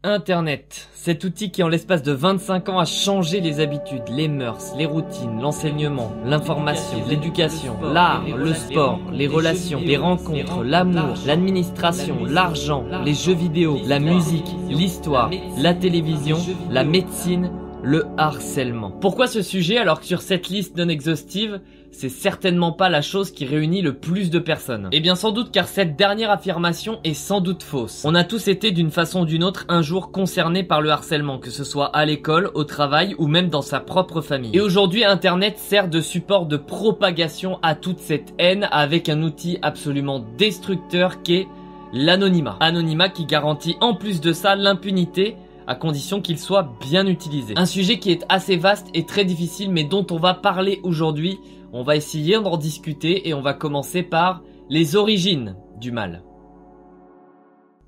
Internet, cet outil qui en l'espace de 25 ans a changé les habitudes, les mœurs, les routines, l'enseignement, l'information, l'éducation, l'art, le sport, les relations, les rencontres, l'amour, l'administration, l'argent, les jeux vidéo, la musique, l'histoire, la télévision, la médecine, le harcèlement. Pourquoi ce sujet alors que sur cette liste non exhaustive, c'est certainement pas la chose qui réunit le plus de personnes? Eh bien sans doute car cette dernière affirmation est sans doute fausse. On a tous été d'une façon ou d'une autre un jour concernés par le harcèlement, que ce soit à l'école, au travail ou même dans sa propre famille. Et aujourd'hui Internet sert de support de propagation à toute cette haine avec un outil absolument destructeur qu'est l'anonymat. Anonymat qui garantit en plus de ça l'impunité à condition qu'il soit bien utilisé. Un sujet qui est assez vaste et très difficile mais dont on va parler aujourd'hui. On va essayer d'en discuter et on va commencer par les origines du mal.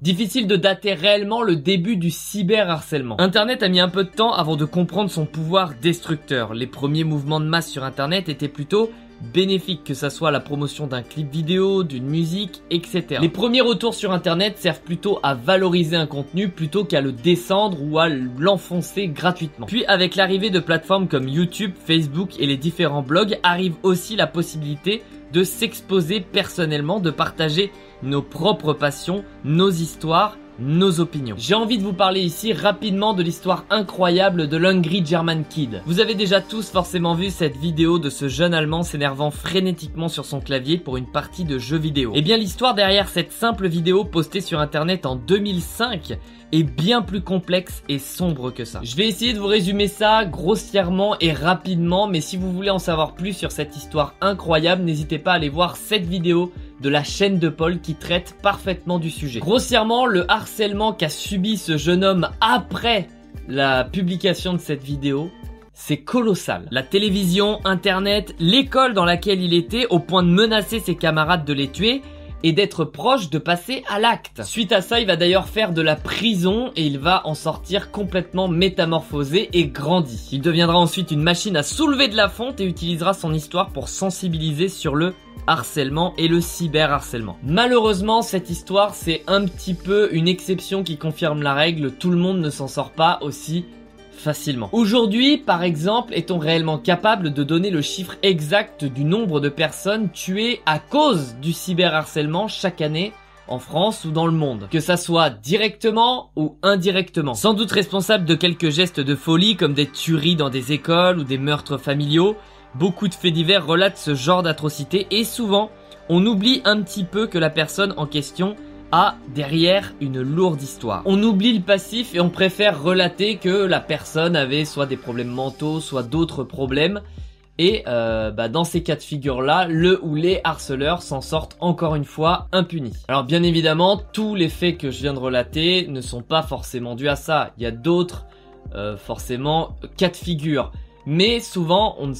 Difficile de dater réellement le début du cyberharcèlement. Internet a mis un peu de temps avant de comprendre son pouvoir destructeur. Les premiers mouvements de masse sur Internet étaient plutôt bénéfiques, que ça soit la promotion d'un clip vidéo, d'une musique, etc. Les premiers retours sur Internet servent plutôt à valoriser un contenu plutôt qu'à le descendre ou à l'enfoncer gratuitement. Puis avec l'arrivée de plateformes comme YouTube, Facebook et les différents blogs, arrive aussi la possibilité de s'exposer personnellement, de partager nos propres passions, nos histoires, nos opinions. J'ai envie de vous parler ici rapidement de l'histoire incroyable de l'Hungry German Kid. Vous avez déjà tous forcément vu cette vidéo de ce jeune Allemand s'énervant frénétiquement sur son clavier pour une partie de jeu vidéo. Eh bien l'histoire derrière cette simple vidéo postée sur internet en 2005 est bien plus complexe et sombre que ça. Je vais essayer de vous résumer ça grossièrement et rapidement, mais si vous voulez en savoir plus sur cette histoire incroyable, n'hésitez pas à aller voir cette vidéo de la chaîne de Paul qui traite parfaitement du sujet. Grossièrement, le harcèlement qu'a subi ce jeune homme après la publication de cette vidéo, c'est colossal. La télévision, internet, l'école dans laquelle il était, au point de menacer ses camarades de les tuer et d'être proche de passer à l'acte. Suite à ça, il va d'ailleurs faire de la prison et il va en sortir complètement métamorphosé et grandi. Il deviendra ensuite une machine à soulever de la fonte et utilisera son histoire pour sensibiliser sur le harcèlement et le cyberharcèlement. Malheureusement, cette histoire, c'est un petit peu une exception qui confirme la règle. Tout le monde ne s'en sort pas aussi facilement. Aujourd'hui, par exemple, est-on réellement capable de donner le chiffre exact du nombre de personnes tuées à cause du cyberharcèlement chaque année en France ou dans le monde, que ça soit directement ou indirectement, sans doute responsable de quelques gestes de folie comme des tueries dans des écoles ou des meurtres familiaux. Beaucoup de faits divers relatent ce genre d'atrocités et souvent, on oublie un petit peu que la personne en question a derrière une lourde histoire. On oublie le passif et on préfère relater que la personne avait soit des problèmes mentaux, soit d'autres problèmes. Et dans ces cas de figure-là, le ou les harceleurs s'en sortent encore une fois impunis. Alors bien évidemment, tous les faits que je viens de relater ne sont pas forcément dus à ça. Il y a d'autres forcément cas de figure. Mais souvent, on ne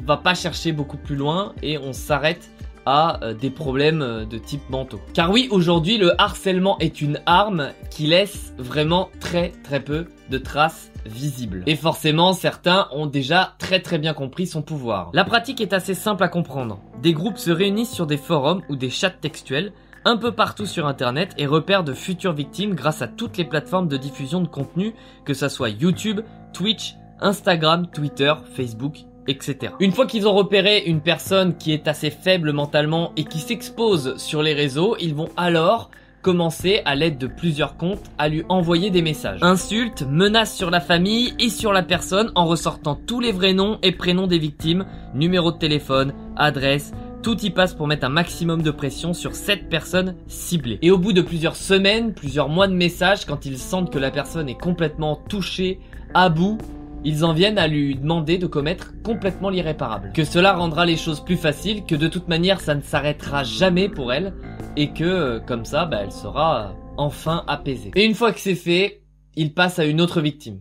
va pas chercher beaucoup plus loin et on s'arrête à des problèmes de type mentaux. Car oui, aujourd'hui, le harcèlement est une arme qui laisse vraiment très peu de traces visibles. Et forcément, certains ont déjà très bien compris son pouvoir. La pratique est assez simple à comprendre. Des groupes se réunissent sur des forums ou des chats textuels un peu partout sur internet et repèrent de futures victimes grâce à toutes les plateformes de diffusion de contenu, que ça soit YouTube, Twitch, Instagram, Twitter, Facebook, etc. Une fois qu'ils ont repéré une personne qui est assez faible mentalement et qui s'expose sur les réseaux, ils vont alors commencer à l'aide de plusieurs comptes à lui envoyer des messages. Insultes, menaces sur la famille et sur la personne en ressortant tous les vrais noms et prénoms des victimes, numéro de téléphone, adresse, tout y passe pour mettre un maximum de pression sur cette personne ciblée. Et au bout de plusieurs semaines, plusieurs mois de messages, quand ils sentent que la personne est complètement touchée, à bout, ils en viennent à lui demander de commettre complètement l'irréparable. Que cela rendra les choses plus faciles, que de toute manière ça ne s'arrêtera jamais pour elle, et que comme ça, elle sera enfin apaisée. Et une fois que c'est fait, il passe à une autre victime,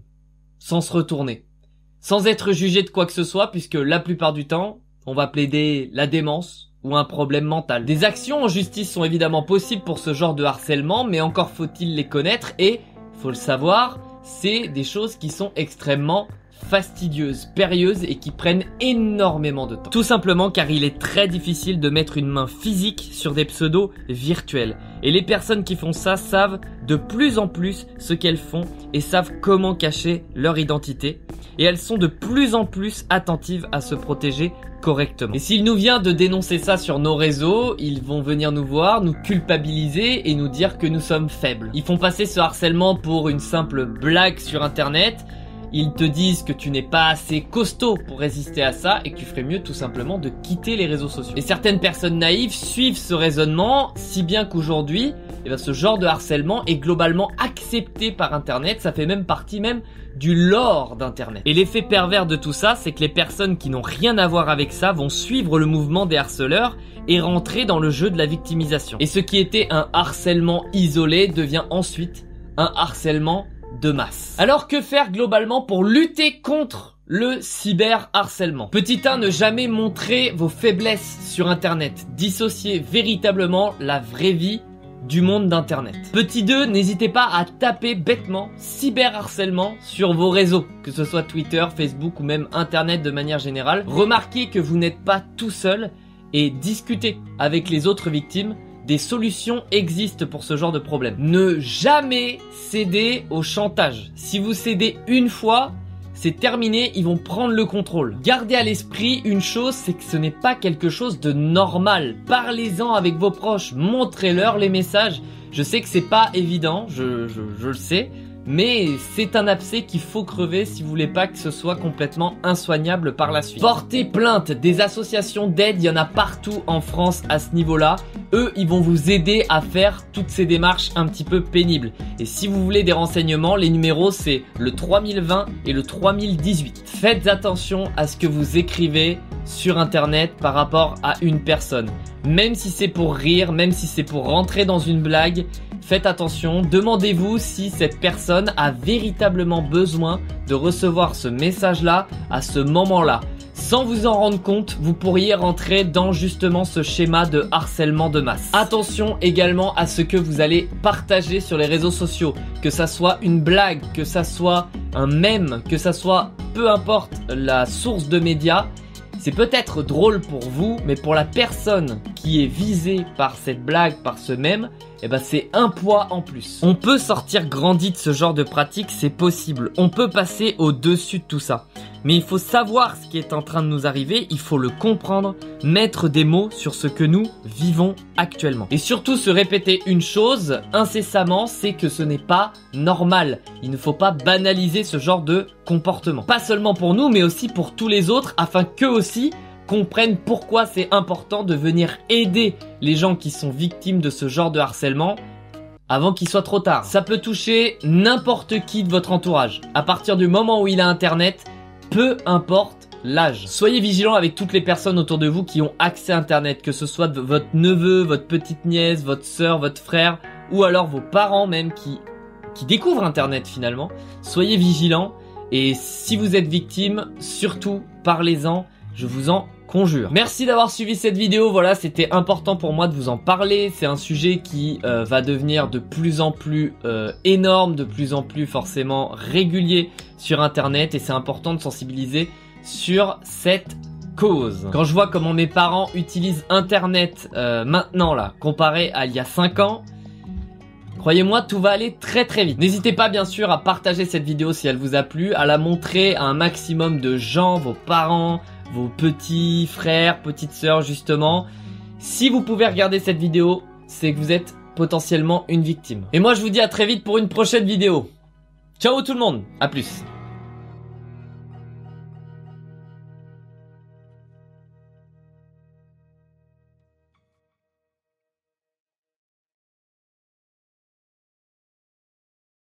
sans se retourner, sans être jugé de quoi que ce soit, puisque la plupart du temps, on va plaider la démence ou un problème mental. Des actions en justice sont évidemment possibles pour ce genre de harcèlement, mais encore faut-il les connaître et, faut le savoir, c'est des choses qui sont extrêmement fastidieuses, périlleuses et qui prennent énormément de temps. Tout simplement car il est très difficile de mettre une main physique sur des pseudos virtuels. Et les personnes qui font ça savent de plus en plus ce qu'elles font et savent comment cacher leur identité. Et elles sont de plus en plus attentives à se protéger correctement. Et s'il nous vient de dénoncer ça sur nos réseaux, ils vont venir nous voir, nous culpabiliser et nous dire que nous sommes faibles. Ils font passer ce harcèlement pour une simple blague sur internet. Ils te disent que tu n'es pas assez costaud pour résister à ça et que tu ferais mieux tout simplement de quitter les réseaux sociaux. Et certaines personnes naïves suivent ce raisonnement, si bien qu'aujourd'hui, ce genre de harcèlement est globalement accepté par internet. Ça fait même partie du lore d'internet. Et l'effet pervers de tout ça, c'est que les personnes qui n'ont rien à voir avec ça vont suivre le mouvement des harceleurs et rentrer dans le jeu de la victimisation. Et ce qui était un harcèlement isolé devient ensuite un harcèlement de masse. Alors que faire globalement pour lutter contre le cyberharcèlement? Petit 1, ne jamais montrer vos faiblesses sur internet. Dissocier véritablement la vraie vie du monde d'internet. Petit 2, n'hésitez pas à taper bêtement cyberharcèlement sur vos réseaux, que ce soit Twitter, Facebook ou même internet de manière générale. Remarquez que vous n'êtes pas tout seul et discutez avec les autres victimes. Des solutions existent pour ce genre de problème. Ne jamais céder au chantage. Si vous cédez une fois, c'est terminé, ils vont prendre le contrôle. Gardez à l'esprit une chose, c'est que ce n'est pas quelque chose de normal. Parlez-en avec vos proches, montrez-leur les messages. Je sais que c'est pas évident, je le sais, mais c'est un abcès qu'il faut crever si vous voulez pas que ce soit complètement insoignable par la suite. Portez plainte, des associations d'aide, il y en a partout en France à ce niveau-là. Eux, ils vont vous aider à faire toutes ces démarches un petit peu pénibles. Et si vous voulez des renseignements, les numéros c'est le 3020 et le 3018. Faites attention à ce que vous écrivez sur internet par rapport à une personne. Même si c'est pour rire, même si c'est pour rentrer dans une blague, faites attention, demandez-vous si cette personne a véritablement besoin de recevoir ce message-là à ce moment-là. Sans vous en rendre compte, vous pourriez rentrer dans justement ce schéma de harcèlement de masse. Attention également à ce que vous allez partager sur les réseaux sociaux. Que ça soit une blague, que ça soit un mème, que ça soit peu importe la source de médias. C'est peut-être drôle pour vous, mais pour la personne qui est visée par cette blague, par ce mème, c'est un poids en plus. On peut sortir grandi de ce genre de pratique, c'est possible. On peut passer au-dessus de tout ça. Mais il faut savoir ce qui est en train de nous arriver, il faut le comprendre, mettre des mots sur ce que nous vivons actuellement. Et surtout se répéter une chose incessamment, c'est que ce n'est pas normal. Il ne faut pas banaliser ce genre de comportement. Pas seulement pour nous, mais aussi pour tous les autres, afin qu'eux aussi comprennent pourquoi c'est important de venir aider les gens qui sont victimes de ce genre de harcèlement avant qu'il soit trop tard. Ça peut toucher n'importe qui de votre entourage. À partir du moment où il a internet, peu importe l'âge. Soyez vigilants avec toutes les personnes autour de vous qui ont accès à internet, que ce soit votre neveu, votre petite nièce, votre sœur, votre frère, ou alors vos parents même qui découvrent internet finalement. Soyez vigilants et si vous êtes victime, surtout parlez-en, je vous en conjure. Merci d'avoir suivi cette vidéo, voilà, c'était important pour moi de vous en parler. C'est un sujet qui va devenir de plus en plus énorme, de plus en plus forcément régulier sur internet et c'est important de sensibiliser sur cette cause. Quand je vois comment mes parents utilisent internet maintenant là, comparé à il y a 5 ans, croyez-moi, tout va aller très très vite. N'hésitez pas bien sûr à partager cette vidéo si elle vous a plu, à la montrer à un maximum de gens, vos parents, vos petits frères, petites sœurs justement. Si vous pouvez regarder cette vidéo, c'est que vous êtes potentiellement une victime. Et moi je vous dis à très vite pour une prochaine vidéo. Ciao tout le monde, à plus.